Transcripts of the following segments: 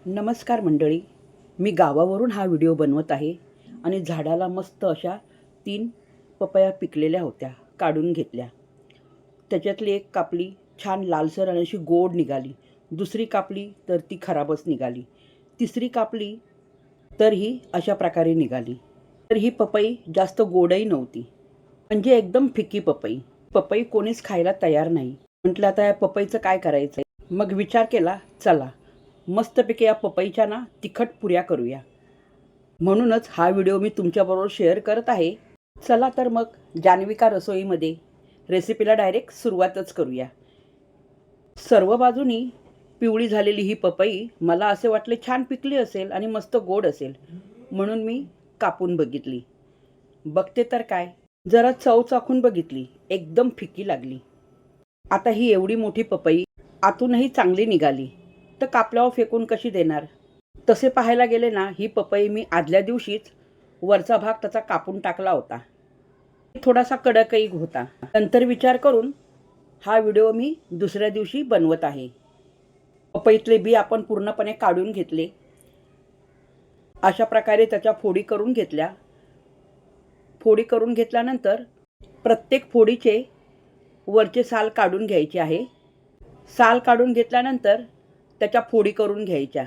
नमस्कार मंडळी, मी गावावरून हा व्हिडिओ बनवत आहे आणि झाडाला मस्त अशा 3 पपया पिकलेल्या होत्या, काढून घेतल्या. त्याच्यातली एक कापली छान लालसर आणि अशी गोड निघाली. दुसरी कापली तर ती खराबच निघाली. तिसरी कापली तर ही अशा प्रकारे निघाली. तर ही पपई जास्त गोडही नव्हती, म्हणजे एकदम फिकी पपई. पपई कोणीच खायला तयार नाही. म्हटलं आता या पपईचं काय करायचं? मग विचार केला, चला मस्तपैकी या पपईच्या ना तिखट पुऱ्या करूया. म्हणूनच हा व्हिडिओ मी तुमच्याबरोबर शेअर करत आहे. चला तर मग जान्हविका रसोईमध्ये रेसिपीला डायरेक्ट सुरुवातच करूया. सर्व बाजूनी पिवळी झालेली ही पपई मला असे वाटले छान पिकली असेल आणि मस्त गोड असेल, म्हणून मी कापून बघितली. बघते तर काय, जरा चव चाखून बघितली, एकदम फिकी लागली. आता ही एवढी मोठी पपई आतूनही चांगली निघाली, तर कापल्यावर फेकून कशी देणार? तसे पाहायला गेले ना, ही पपई मी आदल्या दिवशीच वरचा भाग त्याचा कापून टाकला होता. थोडासा कडकही होता. नंतर विचार करून हा व्हिडिओ मी दुसऱ्या दिवशी बनवत आहे. पपईतले बी आपण पूर्णपणे काढून घेतले. अशा प्रकारे त्याच्या फोडी करून घेतल्या. फोडी करून घेतल्यानंतर प्रत्येक फोडीचे वरचे साल काढून घ्यायचे आहे. साल काढून घेतल्यानंतर त्याच्या फोडी करून घ्यायच्या.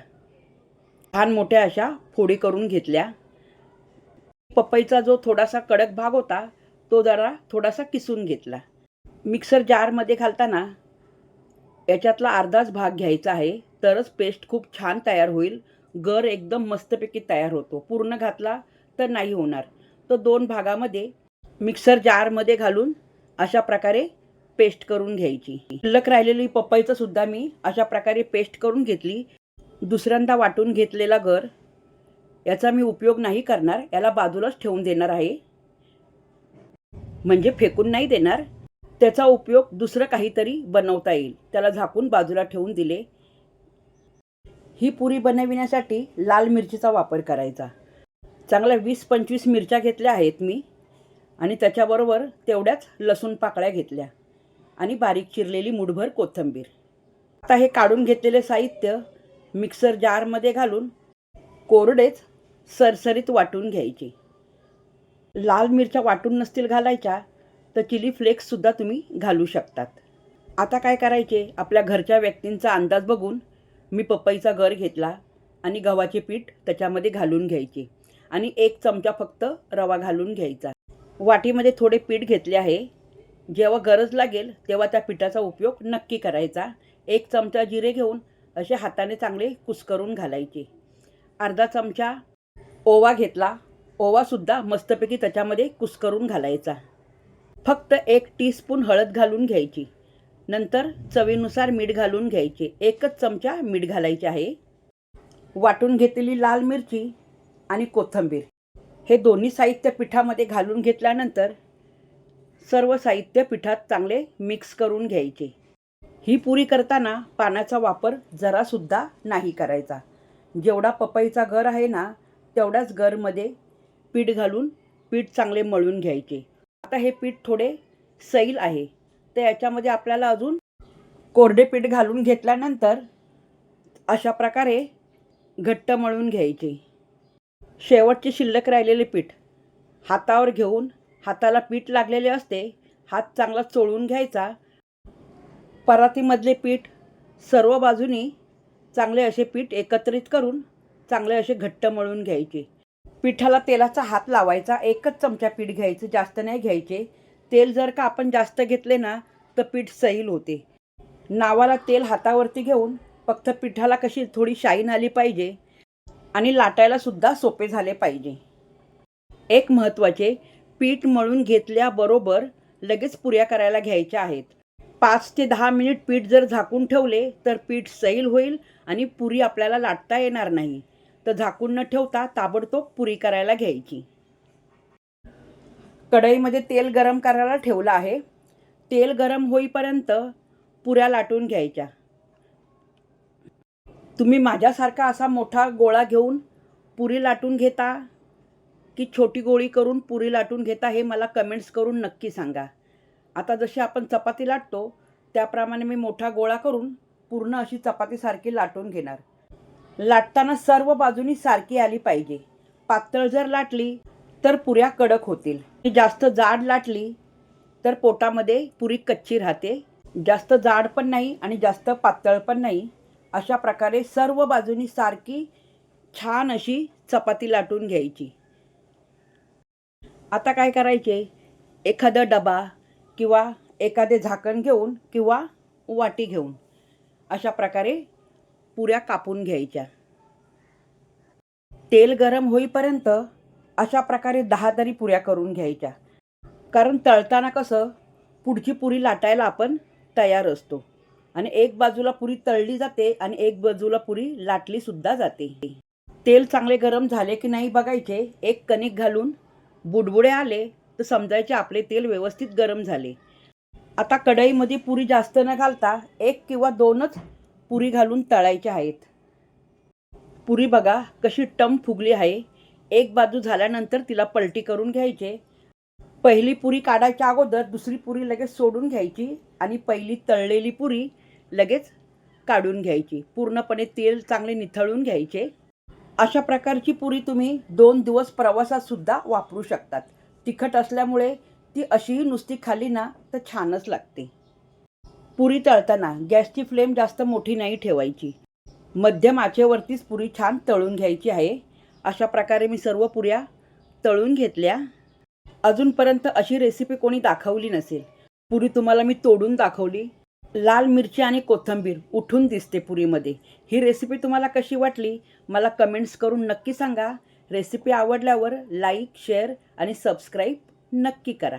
छान मोठ्या अशा फोडी करून घेतल्या. पपईचा जो थोडासा कडक भाग होता तो जरा थोडासा किसून घेतला. मिक्सर जारमध्ये घालताना याच्यातला अर्धाच भाग घ्यायचा आहे, तरच पेस्ट खूप छान तयार होईल. गर एकदम मस्तपैकी तयार होतो. पूर्ण घातला तर नाही होणार. तो 2 भागामध्ये मिक्सर जारमध्ये घालून अशा प्रकारे पेस्ट करून घ्यायची. शिल्लक राहिलेली पपईचं सुद्धा मी अशा प्रकारे पेस्ट करून घेतली. दुसऱ्यांदा वाटून घेतलेला गर याचा मी उपयोग नाही करणार, याला बाजूलाच ठेवून देणार आहे. म्हणजे फेकून नाही देणार, त्याचा उपयोग दुसरं काहीतरी बनवता येईल. त्याला झाकून बाजूला ठेवून दिले. ही पुरी बनविण्यासाठी लाल मिरचीचा वापर करायचा. चांगल्या 20-25 मिरच्या घेतल्या आहेत मी आणि त्याच्याबरोबर तेवढ्याच लसूण पाकळ्या घेतल्या आणि बारीक चिरलेली मुठभर कोथिंबीर. आता हे काढून घेतलेले साहित्य मिक्सर जारमध्ये घालून कोरडेच सरसरीत वाटून घ्यायचे. लाल मिरच्या वाटून नसतील घालायच्या तर चिली फ्लेक्ससुद्धा तुम्ही घालू शकतात. आता काय करायचे, आपल्या घरच्या व्यक्तींचा अंदाज बघून मी पपईचा गर घेतला आणि गव्हाचे पीठ त्याच्यामध्ये घालून घ्यायचे आणि 1 चमचा फक्त रवा घालून घ्यायचा. वाटीमध्ये थोडे पीठ घेतले आहे. जेव्हा गरज लागेल तेव्हा त्या पिठाचा उपयोग नक्की करायचा. 1 चमचा जिरे घेऊन असे हाताने चांगले कुस्करून घालायचे. अर्धा चमचा ओवा घेतला. ओवासुद्धा मस्तपैकी त्याच्यामध्ये कुस्करून घालायचा. फक्त 1 टीस्पून हळद घालून घ्यायची. नंतर चवीनुसार मीठ घालून घ्यायचे. 1च चमचा मीठ घालायचे आहे. वाटून घेतलेली लाल मिरची आणि कोथिंबीर हे दोन्ही साहित्य पिठामध्ये घालून घेतल्यानंतर सर्व साहित्य पिठात चांगले मिक्स करून घ्यायचे. ही पुरी करताना पाण्याचा वापर जरासुद्धा नाही करायचा. जेवढा पपईचा गर आहे ना, तेवढ्याच गरमध्ये पीठ घालून पीठ चांगले मळून घ्यायचे. आता हे पीठ थोडे सैल आहे, तर याच्यामध्ये आपल्याला अजून कोरडे पीठ घालून घेतल्यानंतर अशा प्रकारे घट्ट मळून घ्यायचे. शेवटचे शिल्लक राहिलेले पीठ हातावर घेऊन, हाताला पीठ लागलेले असते, हात चांगला चोळून घ्यायचा. परातीमधले पीठ सर्व बाजूनी चांगले असे पीठ एकत्रित करून चांगले असे घट्ट मळून घ्यायचे. पिठाला तेलाचा हात लावायचा. 1च चमचा पीठ घ्यायचे, जास्त नाही घ्यायचे. तेल जर का आपण जास्त घेतले ना तर पीठ सैल होते. नावाला तेल हातावरती घेऊन फक्त पिठाला कशी थोडी शाईन आली पाहिजे आणि लाटायला सुद्धा सोपे झाले पाहिजे. एक महत्त्वाचे, पीठ मळून घेतल्याबरोबर लगेच पुऱ्या करायला घ्यायच्या आहेत. 5 ते 10 मिनिट पीठ जर झाकून ठेवले तर पीठ सैल होईल आणि पुरी आपल्याला लाटता येणार नाही. तर झाकून न ठेवता ताबडतोब पुरी करायला घ्यायची. कढईमध्ये तेल गरम करायला ठेवलं आहे. तेल गरम होईपर्यंत पुऱ्या लाटून घ्यायच्या. तुम्ही माझ्यासारखा असा मोठा गोळा घेऊन पुरी लाटून घेता की छोटी गोळी करून पुरी लाटून घेता, हे मला कमेंट्स करून नक्की सांगा. आता जशी आपण चपाती लाटतो त्याप्रमाणे मी मोठा गोळा करून पूर्ण अशी चपातीसारखी लाटून घेणार. लाटताना सर्व बाजूनी सारखी आली पाहिजे. पातळ जर लाटली तर पुऱ्या कडक होतील. जास्त जाड लाटली तर पोटामध्ये पुरी कच्ची राहते. जास्त जाड पण नाही आणि जास्त पातळ पण नाही. अशा प्रकारे सर्व बाजूनी सारखी छान अशी चपाती लाटून घ्यायची. आता काय करायचे, एखादा डबा किंवा एखादे झाकण घेऊन किंवा वाटी घेऊन अशा प्रकारे पुऱ्या कापून घ्यायच्या. तेल गरम होईपर्यंत अशा प्रकारे 10 तरी पुऱ्या करून घ्यायच्या. कारण तळताना कसं पुढची पुरी लाटायला आपण तयार असतो आणि एक बाजूला पुरी तळली जाते आणि एक बाजूला पुरी लाटलीसुद्धा जाते. तेल चांगले गरम झाले की नाही बघायचे. एक कणिक घालून बुडबुडे आले तर समजायचे आपले तेल व्यवस्थित गरम झाले. आता कढईमध्ये पुरी जास्त न घालता 1 किंवा 2च पुरी घालून तळायच्या आहेत. पुरी बघा कशी टम फुगली आहे. एक बाजू झाल्यानंतर तिला पलटी करून घ्यायचे. पहिली पुरी काढायच्या अगोदर दुसरी पुरी लगेच सोडून घ्यायची आणि पहिली तळलेली पुरी लगेच काढून घ्यायची. पूर्णपणे तेल चांगले निथळून घ्यायचे. अशा प्रकारची पुरी तुम्ही 2 दिवस प्रवासात सुद्धा वापरू शकतात. तिखट असल्यामुळे ती अशीही नुसती खाल्ली ना तर छानच लागते. पुरी तळताना गॅसची फ्लेम जास्त मोठी नाही ठेवायची. मध्यम आचेवरतीच पुरी छान तळून घ्यायची आहे. अशा प्रकारे मी सर्व पुऱ्या तळून घेतल्या. अजूनपर्यंत अशी रेसिपी कोणी दाखवली नसेल. पुरी तुम्हाला मी तोडून दाखवली. लाल मिरची आणि कोथिंबीर उठून दिसते पुरीमध्ये. ही रेसिपी तुम्हाला कशी वाटली मला कमेंट्स करून नक्की सांगा. रेसिपी आवडल्यावर लाईक, शेअर आणि सबस्क्राईब नक्की करा.